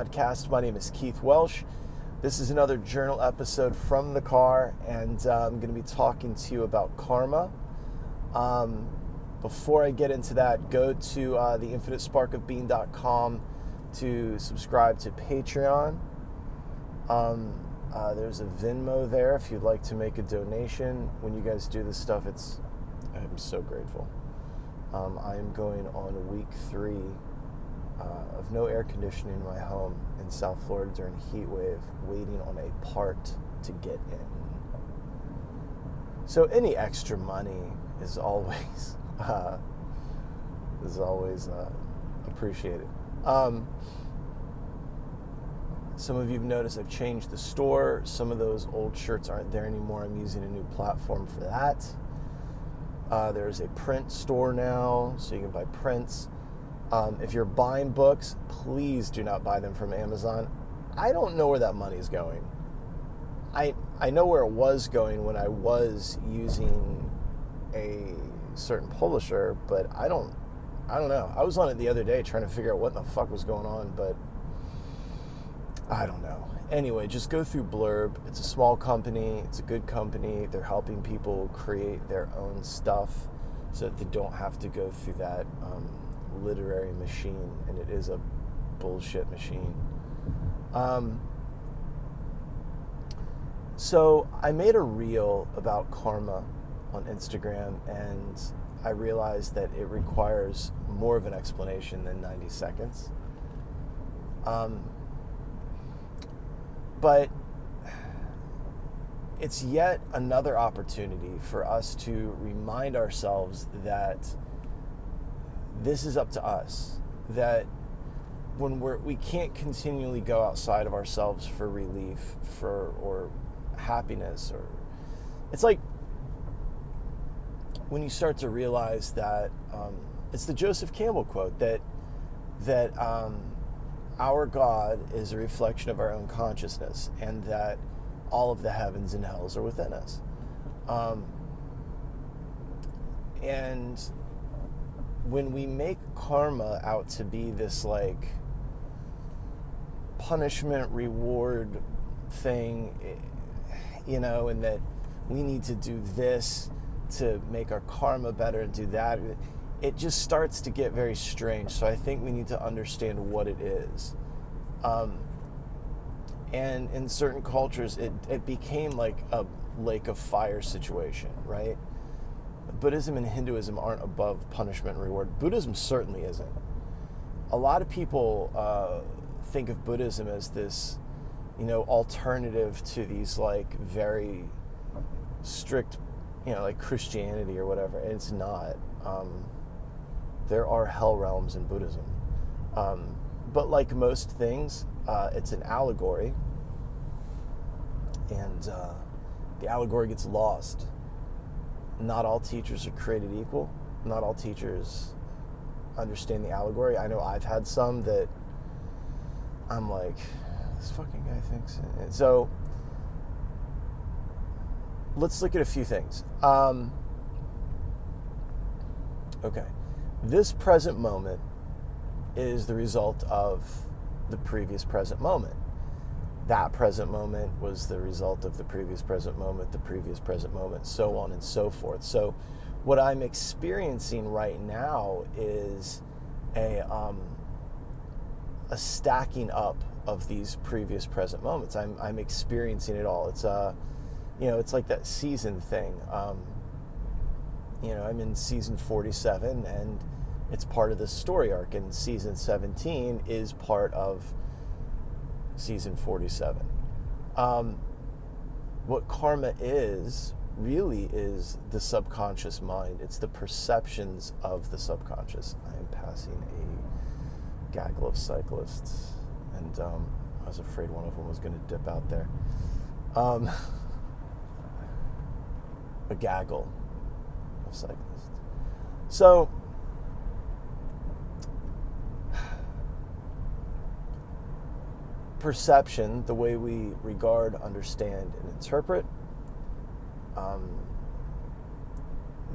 podcast. My name is Keith Welsh. This is another journal episode from the car, and I'm going to be talking to you about karma. Before I get into that, go to theinfinitesparkofbeing.com to subscribe to Patreon. There's a Venmo there if you'd like to make a donation. When you guys do this stuff, I'm so grateful. I am going on week 3 of no air conditioning in my home in South Florida during a heat wave, waiting on a part to get in. So any extra money is always appreciated. Some of you have noticed I've changed the store. Some of those old shirts aren't there anymore. I'm using a new platform for that. There's a print store now, so you can buy prints. If you're buying books, please do not buy them from Amazon. I don't know where that money's going. I know where it was going when I was using a certain publisher, but I don't know. I was on it the other day trying to figure out what in the fuck was going on, but I don't know. Anyway, just go through Blurb. It's a small company. It's a good company. They're helping people create their own stuff so that they don't have to go through that literary machine, and it is a bullshit machine. So I made a reel about karma on Instagram, and I realized that it requires more of an explanation than 90 seconds. But it's yet another opportunity for us to remind ourselves that this is up to us, that when we can't continually go outside of ourselves for relief, or happiness, or it's like when you start to realize that it's the Joseph Campbell quote that our God is a reflection of our own consciousness, and that all of the heavens and hells are within us. And when we make karma out to be this like punishment reward thing, and that we need to do this to make our karma better and do that, it just starts to get very strange. So I think we need to understand what it is. And in certain cultures, it became like a lake of fire situation, right? Buddhism and Hinduism aren't above punishment and reward. Buddhism certainly isn't. A lot of people think of Buddhism as this, alternative to these like very strict, like Christianity or whatever. And it's not. There are hell realms in Buddhism. But like most things, it's an allegory. And the allegory gets lost. Not all teachers are created equal. Not all teachers understand the allegory. I know I've had some that I'm like, this fucking guy thinks. So let's look at a few things. Okay. This present moment is the result of the previous present moment. That present moment was the result of the previous present moment, the previous present moment, so on and so forth. So what I'm experiencing right now is a stacking up of these previous present moments. I'm experiencing it all. It's it's like that season thing. I'm in season 47, and it's part of the story arc, and season 17 is part of season 47. What karma really is the subconscious mind. It's the perceptions of the subconscious. I am passing a gaggle of cyclists, and I was afraid one of them was going to dip out there. A gaggle of cyclists. So perception, the way we regard, understand, and interpret,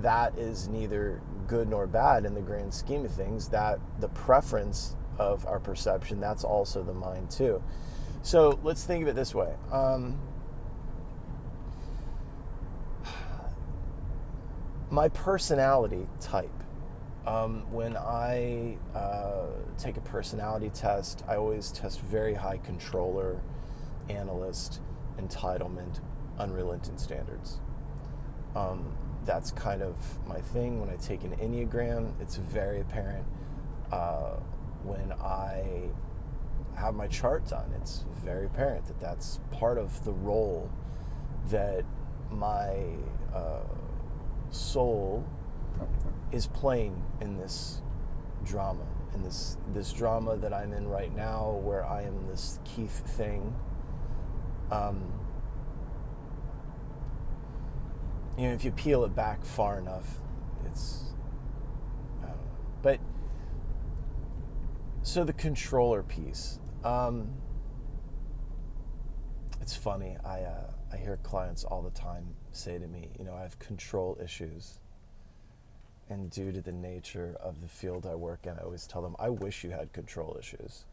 that is neither good nor bad in the grand scheme of things. That the preference of our perception, that's also the mind too. So let's think of it this way. My personality type. When I take a personality test, I always test very high controller, analyst, entitlement, unrelenting standards. That's kind of my thing. When I take an Enneagram, it's very apparent. When I have my chart done, it's very apparent that that's part of the role that my soul is playing in this drama, in this drama that I'm in right now, where I am this Keith thing. If you peel it back far enough, it's, I don't know. But, so the controller piece, it's funny, I hear clients all the time say to me, I have control issues. And due to the nature of the field I work in, I always tell them, I wish you had control issues.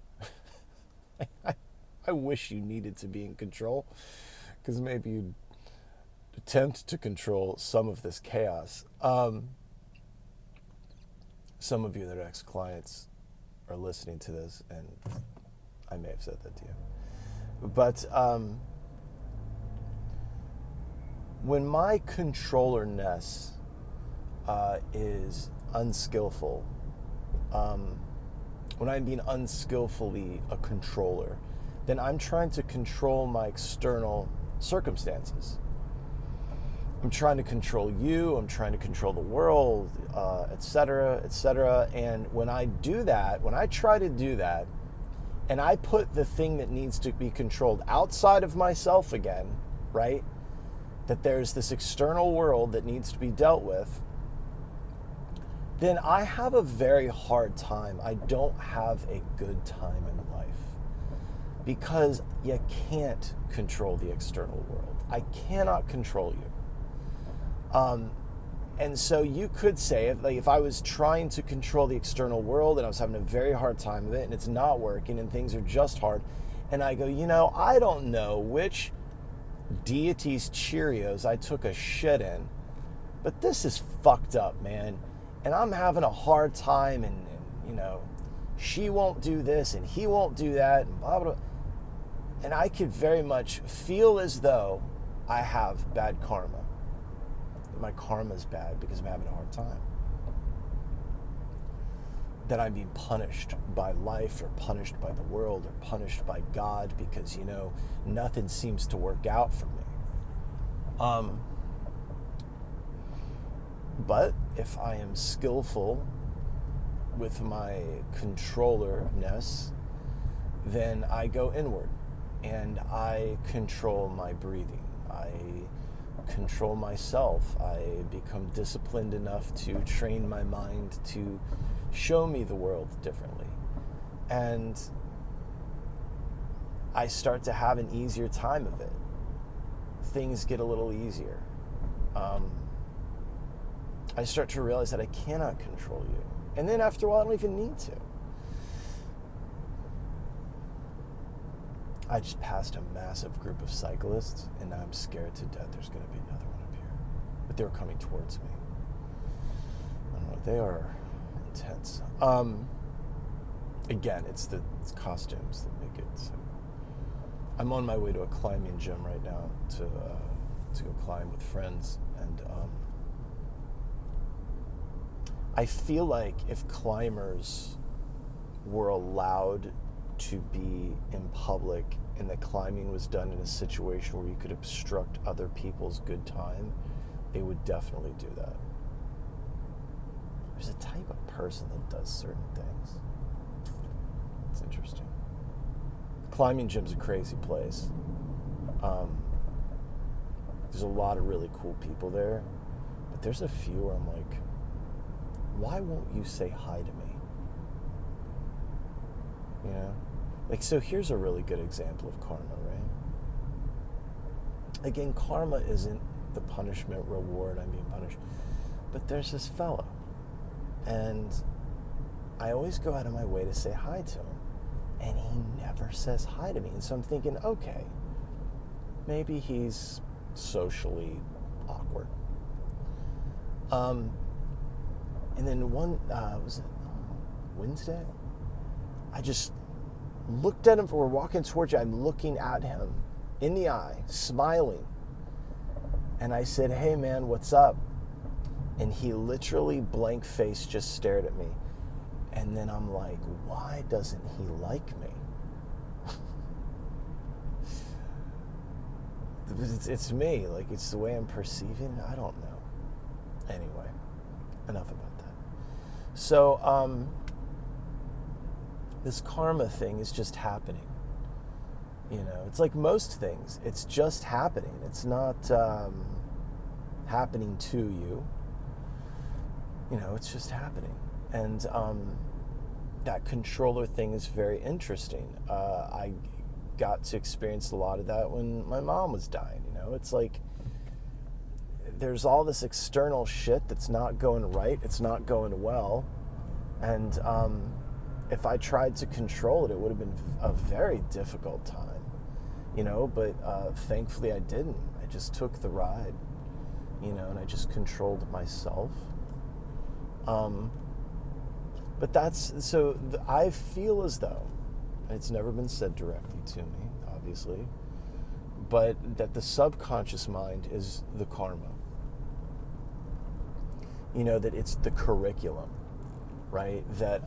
I wish you needed to be in control, because maybe you'd attempt to control some of this chaos. Some of you that are ex-clients are listening to this, and I may have said that to you. But when my controllerness is unskillful, when I'm being unskillfully a controller, then I'm trying to control my external circumstances. I'm trying to control you, I'm trying to control the world, etc., etc. And when I do that, when I try to do that, and I put the thing that needs to be controlled outside of myself again, right? That there's this external world that needs to be dealt with, then I have a very hard time. I don't have a good time in life, because you can't control the external world. I cannot control you. And so you could say, if I was trying to control the external world and I was having a very hard time with it and it's not working and things are just hard, and I go, I don't know which deity's Cheerios I took a shit in, but this is fucked up, man. And I'm having a hard time, and she won't do this and he won't do that, and blah, blah, blah. And I could very much feel as though I have bad karma. My karma's bad because I'm having a hard time. That I'm being punished by life, or punished by the world, or punished by God because, nothing seems to work out for me. But if I am skillful with my controllerness, then I go inward and I control my breathing. I control myself. I become disciplined enough to train my mind to show me the world differently. And I start to have an easier time of it. Things get a little easier. I start to realize that I cannot control you. And then after a while, I don't even need to. I just passed a massive group of cyclists, and now I'm scared to death there's going to be another one up here. But they were coming towards me. I don't know, they are intense. Again, it's costumes that make it so. I'm on my way to a climbing gym right now to go climb with friends, and I feel like if climbers were allowed to be in public and the climbing was done in a situation where you could obstruct other people's good time, they would definitely do that. There's a type of person that does certain things. It's interesting. Climbing gym's a crazy place. There's a lot of really cool people there, but there's a few where I'm like, why won't you say hi to me? So here's a really good example of karma, right? Again, karma isn't the punishment, reward, I'm being punished. But there's this fellow, and I always go out of my way to say hi to him. And he never says hi to me. And so I'm thinking, okay, maybe he's socially awkward. And then was it Wednesday? I just looked at him. We're walking towards you. I'm looking at him in the eye, smiling. And I said, hey man, what's up? And he literally blank face just stared at me. And then I'm like, why doesn't he like me? It's me. Like, it's the way I'm perceiving it. I don't know. Anyway, enough about that. So, this karma thing is just happening. You know, it's like most things. It's just happening. It's not happening to you. You know, it's just happening. And that controller thing is very interesting. I got to experience a lot of that when my mom was dying. You know, it's like there's all this external shit that's not going right. It's not going well. And if I tried to control it, it would have been a very difficult time. You know, but thankfully I didn't. I just took the ride, you know, and I just controlled myself. But I feel as though, and it's never been said directly to me, obviously, but that the subconscious mind is the karma. You know, that it's the curriculum, right? That,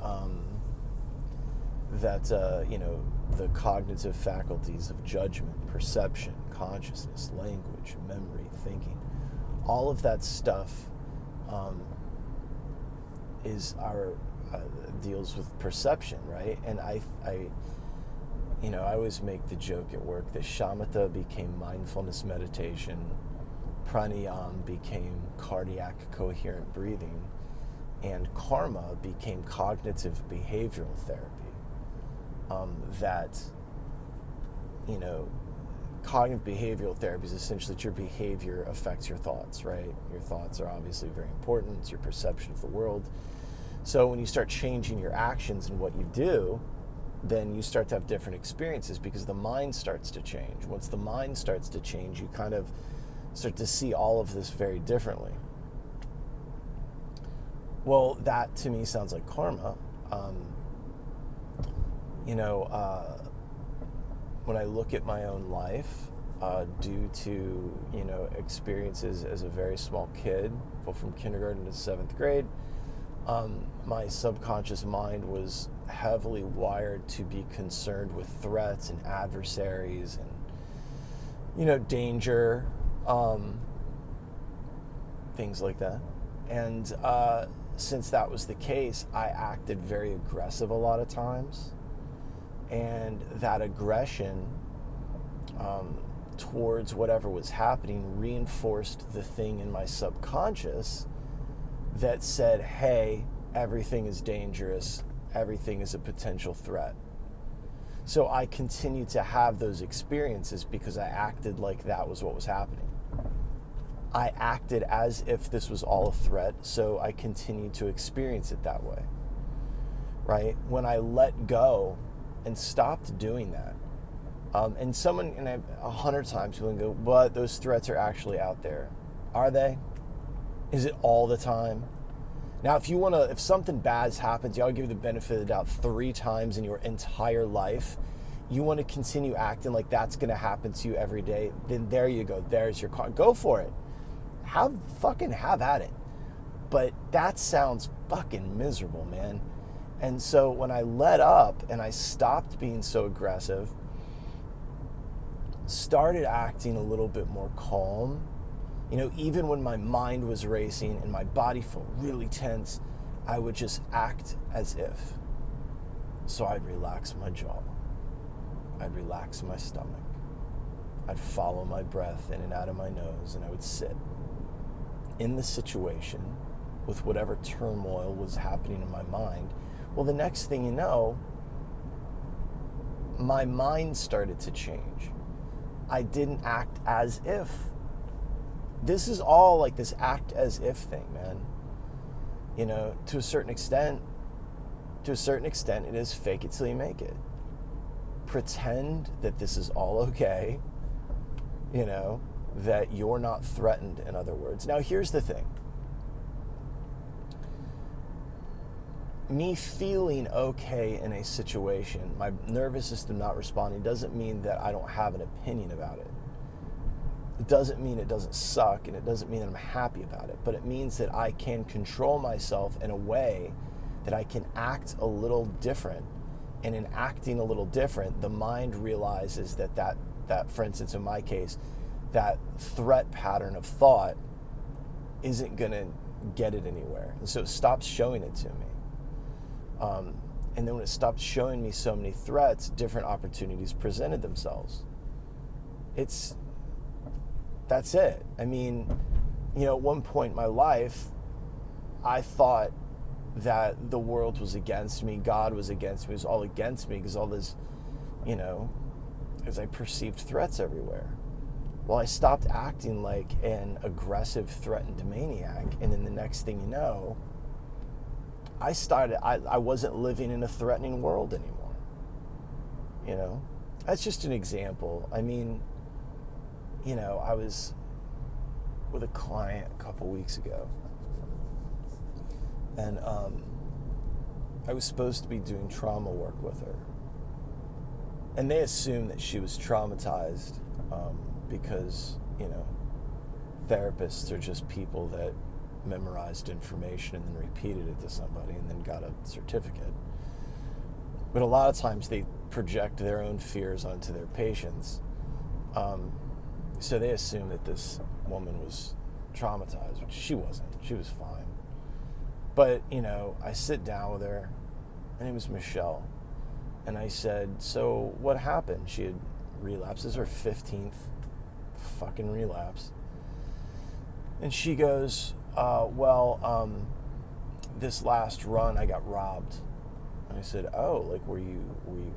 you know, the cognitive faculties of judgment, perception, consciousness, language, memory, thinking, all of that stuff deals with perception, right? And I always make the joke at work that shamatha became mindfulness meditation, pranayama became cardiac coherent breathing, and karma became cognitive behavioral therapy. That, you know, cognitive behavioral therapy is essentially that your behavior affects your thoughts, right? Your thoughts are obviously very important. It's your perception of the world. So when you start changing your actions and what you do, then you start to have different experiences because the mind starts to change. Once the mind starts to change, you kind of start to see all of this very differently. Well, that to me sounds like karma. When I look at my own life, due to, you know, experiences as a very small kid, from kindergarten to 7th grade, my subconscious mind was heavily wired to be concerned with threats and adversaries and, you know, danger, things like that. And since that was the case, I acted very aggressive a lot of times. And that aggression towards whatever was happening reinforced the thing in my subconscious that said, hey, everything is dangerous, everything is a potential threat. So I continued to have those experiences because I acted like that was what was happening. I acted as if this was all a threat, so I continued to experience it that way, right? When I let go and stopped doing that, and 100 times people can go, but those threats are actually out there. Are they? Is it all the time? Now, if something bad happens, I'll give you the benefit of the doubt 3 times in your entire life, you want to continue acting like that's going to happen to you every day, then there you go. There's your car. Go for it. Have at it. But that sounds fucking miserable, man. And so when I let up and I stopped being so aggressive, started acting a little bit more calm, you know, even when my mind was racing and my body felt really tense, I would just act as if. So I'd relax my jaw. I'd relax my stomach. I'd follow my breath in and out of my nose, and I would sit in the situation with whatever turmoil was happening in my mind. Well, the next thing you know, my mind started to change. I didn't act as if. This is all like this act as if thing, man. You know, to a certain extent, to a certain extent, it is fake it till you make it. Pretend that this is all okay, that you're not threatened, in other words. Now, here's the thing. Me feeling okay in a situation, my nervous system not responding, doesn't mean that I don't have an opinion about it. It doesn't mean it doesn't suck, and it doesn't mean that I'm happy about it, but it means that I can control myself in a way that I can act a little different. And in acting a little different, the mind realizes that, for instance, in my case, that threat pattern of thought isn't going to get it anywhere. And so it stops showing it to me. And then when it stopped showing me so many threats, different opportunities presented themselves. That's it. I mean, at one point in my life, I thought that the world was against me, God was against me, it was all against me because all this, because I perceived threats everywhere. Well, I stopped acting like an aggressive, threatened maniac, and then the next thing you know, I wasn't living in a threatening world anymore. That's just an example. I mean, I was with a client a couple weeks ago, and I was supposed to be doing trauma work with her. And they assumed that she was traumatized because, therapists are just people that memorized information and then repeated it to somebody and then got a certificate. But a lot of times they project their own fears onto their patients. So they assumed that this woman was traumatized, which she wasn't. She was fine. But, I sit down with her, and it was Michelle. And I said, so what happened? She had relapsed. This is her 15th fucking relapse. And she goes, this last run I got robbed. And I said, oh, were you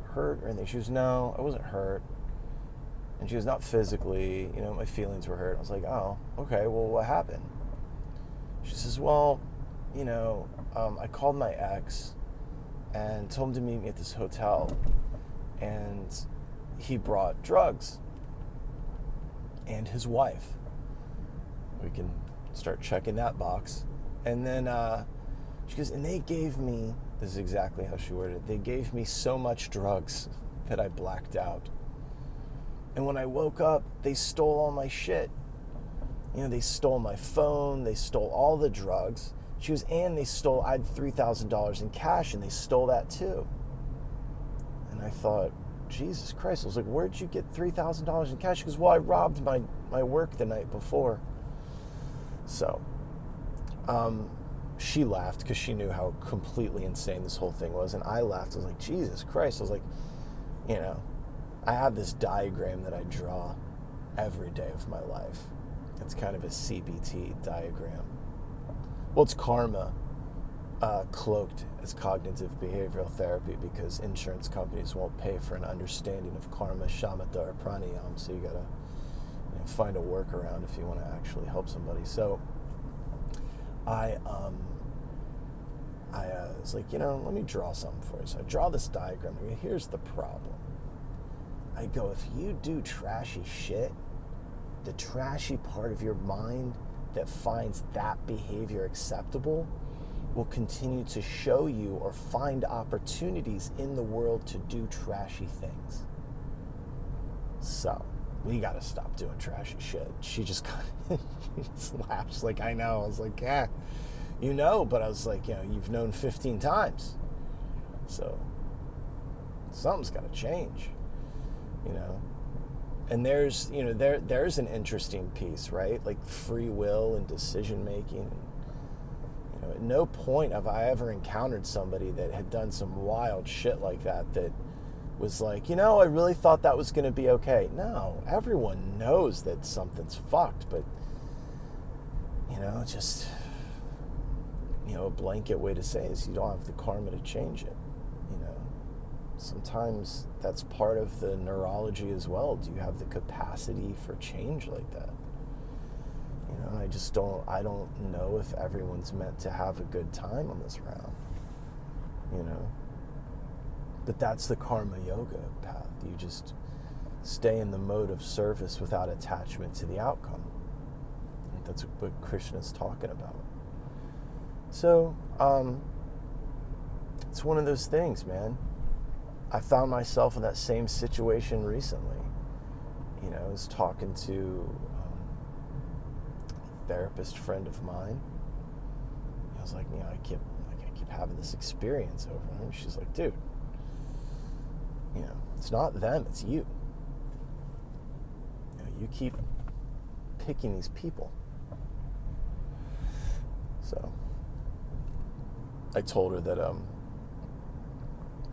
hurt or anything? She goes, no, I wasn't hurt. And she goes, not physically, my feelings were hurt. I was like, oh, okay, well, what happened? She says, well, I called my ex and told him to meet me at this hotel, and he brought drugs and his wife. We can start checking that box. And then she goes, and they gave me, this is exactly how she worded it, they gave me so much drugs that I blacked out. And when I woke up, they stole all my shit. They stole my phone, they stole all the drugs. She goes, and I had $3,000 in cash, and they stole that too. And I thought, Jesus Christ. I was like, where'd you get $3,000 in cash? She goes, well, I robbed my work the night before. So, she laughed because she knew how completely insane this whole thing was. And I laughed. I was like, Jesus Christ. I was like, I have this diagram that I draw every day of my life. It's kind of a CBT diagram. Well, it's karma cloaked as cognitive behavioral therapy because insurance companies won't pay for an understanding of karma, shamatha, or pranayama. So you gotta find a workaround if you want to actually help somebody. So I was like, let me draw something for you. So I draw this diagram. I go, here's the problem. I go, if you do trashy shit, the trashy part of your mind that finds that behavior acceptable will continue to show you or find opportunities in the world to do trashy things. So we got to stop doing trashy shit. She just laughs like, I know. I was like, yeah, but I was like, you've known 15 times. So something's got to change, And there's, there's an interesting piece, right? Like free will and decision making. At no point have I ever encountered somebody that had done some wild shit like that was like, I really thought that was going to be okay. No, everyone knows that something's fucked, but, just, a blanket way to say is you don't have the karma to change it, Sometimes that's part of the neurology as well. Do you have the capacity for change like that? I don't know if everyone's meant to have a good time on this round, But that's the karma yoga path. You just stay in the mode of service without attachment to the outcome. That's what Krishna's talking about. So, it's one of those things, man. I found myself in that same situation recently. You know, I was talking to a therapist friend of mine. I was like, you know, I keep having this experience over and over. She's like, dude, you know, it's not them, it's you. You know, you keep picking these people. So I told her that I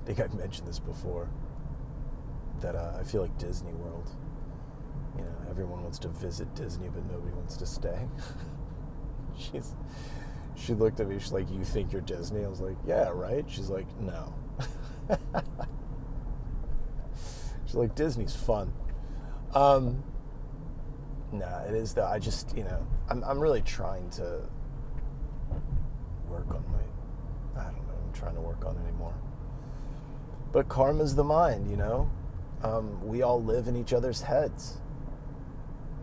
think I've mentioned this before, that I feel like Disney World. You know, everyone wants to visit Disney, but nobody wants to stay. She looked at me, she's like, you think you're Disney? I was like, yeah, right? She's like, no. She's like, Disney's fun. Nah, it is I just, you know, I'm really trying to work on I don't know, I'm trying to work on it anymore. But karma's the mind, you know? We all live in each other's heads.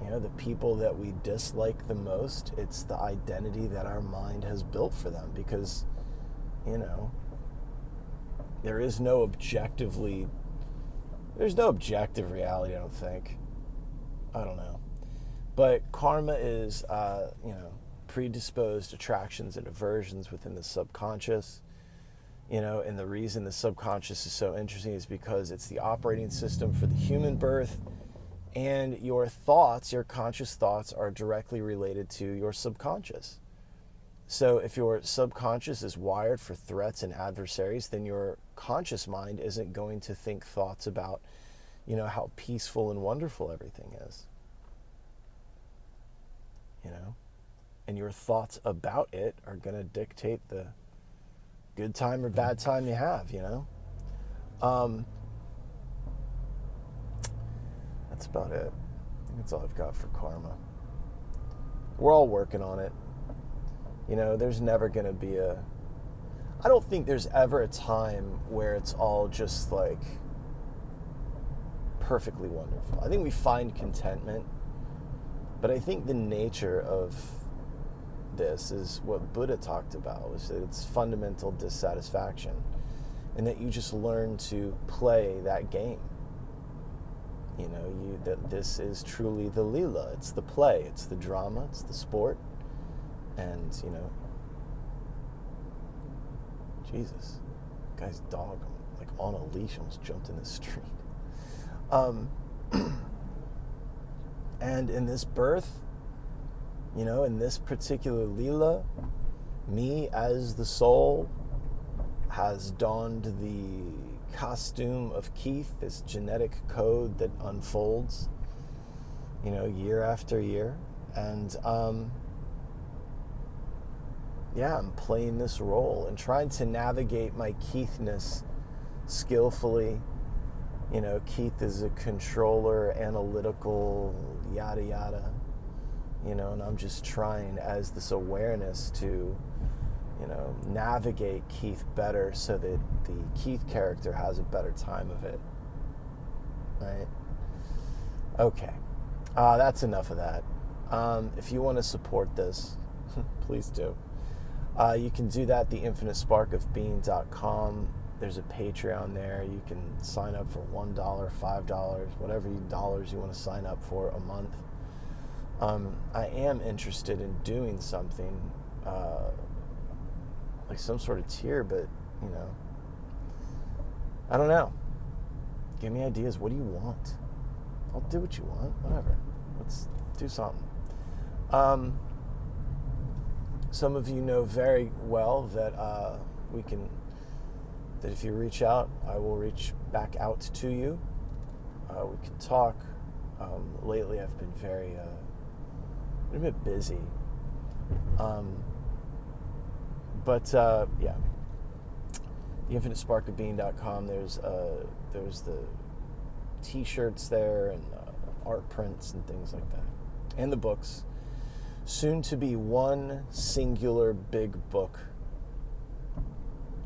You know, the people that we dislike the most, it's the identity that our mind has built for them, because, you know, there's no objective reality, I don't think. I don't know. But karma is, you know, predisposed attractions and aversions within the subconscious. You know, and the reason the subconscious is so interesting is because it's the operating system for the human birth, and your thoughts, your conscious thoughts, are directly related to your subconscious. So if your subconscious is wired for threats and adversaries, then your conscious mind isn't going to think thoughts about, you know, how peaceful and wonderful everything is. You know? And your thoughts about it are going to dictate the good time or bad time you have, you know? That's about it. I think that's all I've got for karma. We're all working on it. You know, there's never going to be I don't think there's ever a time where it's all just like perfectly wonderful. I think we find contentment, but I think the nature of this is what Buddha talked about, was that it's fundamental dissatisfaction, and that you just learn to play that game. You know, that this is truly the Leela. It's the play, it's the drama, it's the sport. And, you know, Jesus, guy's dog, like on a leash, almost jumped in the street. And in this birth, you know, in this particular Leela, me as the soul has donned the costume of Keith, this genetic code that unfolds, you know, year after year. And yeah, I'm playing this role and trying to navigate my Keithness skillfully. You know, Keith is a controller, analytical, yada yada, you know, and I'm just trying as this awareness to, you know, navigate Keith better so that the Keith character has a better time of it, right? Okay, that's enough of that. If you want to support this, please do. You can do that at theinfinitesparkofbeing.com. There's a Patreon there. You can sign up for $1, $5, whatever dollars you want to sign up for a month. I am interested in doing something like some sort of tier, but, you know, I don't know. Give me ideas. What do you want? I'll do what you want. Whatever. Let's do something. Some of you know very well that that if you reach out, I will reach back out to you. We can talk. Lately, I've been a bit busy. But yeah, theinfinitesparkofbeing.com. There's the T-shirts there, and art prints and things like that, and the books. Soon to be one singular big book.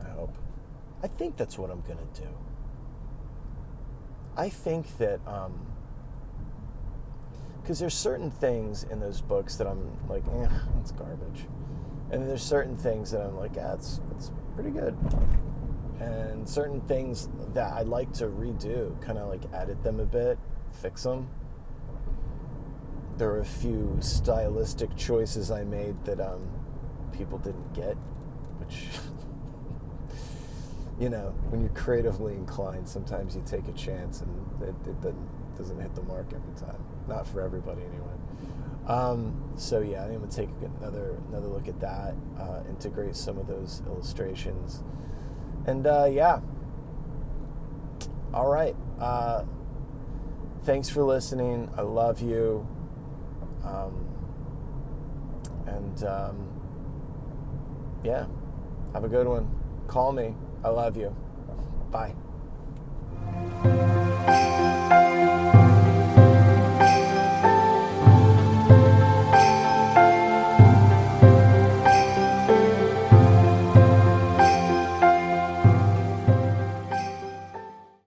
I hope. I think that's what I'm gonna do. I think that because there's certain things in those books that I'm like, it's garbage, and there's certain things that I'm like, it's pretty good, and certain things that I like to redo, kind of like edit them a bit, fix them. There are a few stylistic choices I made that people didn't get, which when you're creatively inclined, sometimes you take a chance and it doesn't hit the mark every time. Not for everybody anyway. So yeah, I'm gonna take another look at that, integrate some of those illustrations, and yeah. All right. Thanks for listening. I love you. Yeah, have a good one. Call me. I love you. Bye.